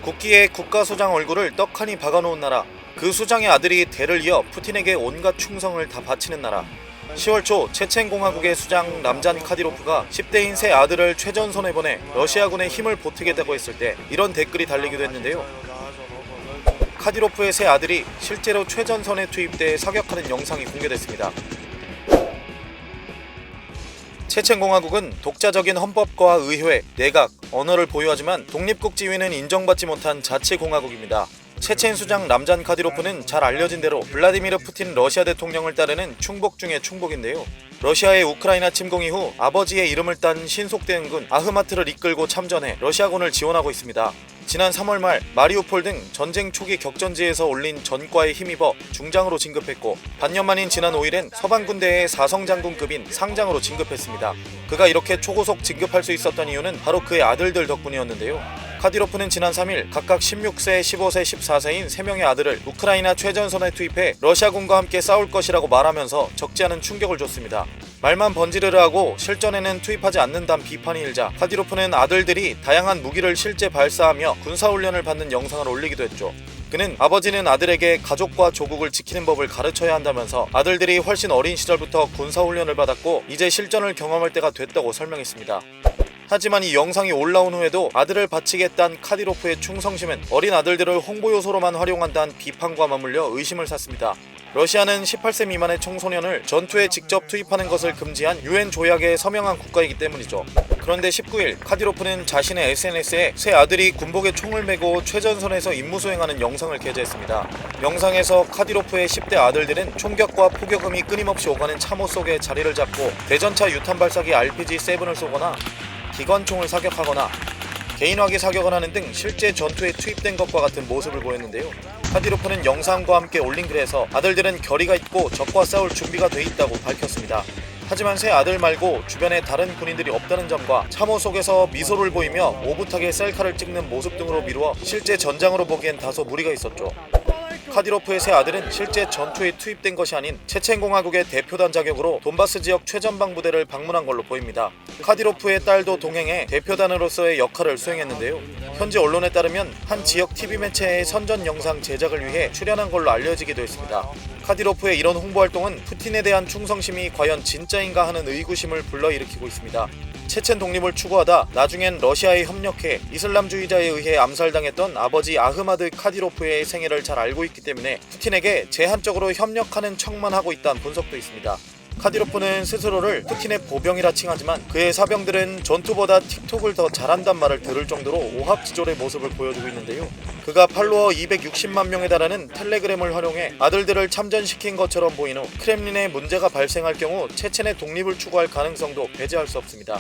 국기에 국가수장 얼굴을 떡하니 박아놓은 나라, 그 수장의 아들이 대를 이어 푸틴에게 온갖 충성을 다 바치는 나라. 10월 초 체첸공화국의 수장 람잔 카디로프가 10대인 새 아들을 최전선에 보내 러시아군의 힘을 보태겠다고 했을 때 이런 댓글이 달리기도 했는데요. 카디로프의 새 아들이 실제로 최전선에 투입돼 사격하는 영상이 공개됐습니다. 체첸공화국은 독자적인 헌법과 의회, 내각, 언어를 보유하지만 독립국 지위는 인정받지 못한 자치공화국입니다. 체첸 수장 람잔 카디로프는 잘 알려진 대로 블라디미르 푸틴 러시아 대통령을 따르는 충복 중의 충복인데요. 러시아의 우크라이나 침공 이후 아버지의 이름을 딴 신속대응군 아흐마트를 이끌고 참전해 러시아군을 지원하고 있습니다. 지난 3월 말 마리우폴 등 전쟁 초기 격전지에서 올린 전과에 힘입어 중장으로 진급했고 반년 만인 지난 5일엔 서방군대의 사성장군급인 상장으로 진급했습니다. 그가 이렇게 초고속 진급할 수 있었던 이유는 바로 그의 아들들 덕분이었는데요. 카디로프는 지난 3일 각각 16세, 15세, 14세인 3명의 아들을 우크라이나 최전선에 투입해 러시아군과 함께 싸울 것이라고 말하면서 적지 않은 충격을 줬습니다. 말만 번지르르 하고 실전에는 투입하지 않는다는 비판이 일자 카디로프는 아들들이 다양한 무기를 실제 발사하며 군사훈련을 받는 영상을 올리기도 했죠. 그는 아버지는 아들에게 가족과 조국을 지키는 법을 가르쳐야 한다면서 아들들이 훨씬 어린 시절부터 군사훈련을 받았고 이제 실전을 경험할 때가 됐다고 설명했습니다. 하지만 이 영상이 올라온 후에도 아들을 바치겠다는 카디로프의 충성심은 어린 아들들을 홍보 요소로만 활용한다는 비판과 맞물려 의심을 샀습니다. 러시아는 18세 미만의 청소년을 전투에 직접 투입하는 것을 금지한 유엔 조약에 서명한 국가이기 때문이죠. 그런데 19일 카디로프는 자신의 SNS에 새 아들이 군복에 총을 메고 최전선에서 임무 수행하는 영상을 게재했습니다. 영상에서 카디로프의 10대 아들들은 총격과 포격음이 끊임없이 오가는 참호 속에 자리를 잡고 대전차 유탄 발사기 RPG-7을 쏘거나 기관총을 사격하거나 개인화기 사격을 하는 등 실제 전투에 투입된 것과 같은 모습을 보였는데요. 카디로프는 영상과 함께 올린 글에서 아들들은 결의가 있고 적과 싸울 준비가 돼 있다고 밝혔습니다. 하지만 새 아들 말고 주변에 다른 군인들이 없다는 점과 참호 속에서 미소를 보이며 오붓하게 셀카를 찍는 모습 등으로 미루어 실제 전장으로 보기엔 다소 무리가 있었죠. 카디로프의 새 아들은 실제 전투에 투입된 것이 아닌 체첸공화국의 대표단 자격으로 돈바스 지역 최전방 부대를 방문한 걸로 보입니다. 카디로프의 딸도 동행해 대표단으로서의 역할을 수행했는데요. 현지 언론에 따르면 한 지역 TV 매체의 선전 영상 제작을 위해 출연한 걸로 알려지기도 했습니다. 카디로프의 이런 홍보활동은 푸틴에 대한 충성심이 과연 진짜인가 하는 의구심을 불러일으키고 있습니다. 체첸 독립을 추구하다 나중엔 러시아에 협력해 이슬람주의자에 의해 암살당했던 아버지 아흐마드 카디로프의 생애를 잘 알고 있기 때문에 푸틴에게 제한적으로 협력하는 척만 하고 있다는 분석도 있습니다. 카디로프는 스스로를 푸틴의 보병이라 칭하지만 그의 사병들은 전투보다 틱톡을 더 잘한단 말을 들을 정도로 오합지졸의 모습을 보여주고 있는데요. 그가 팔로워 260만 명에 달하는 텔레그램을 활용해 아들들을 참전시킨 것처럼 보인 후 크렘린에 문제가 발생할 경우 체첸의 독립을 추구할 가능성도 배제할 수 없습니다.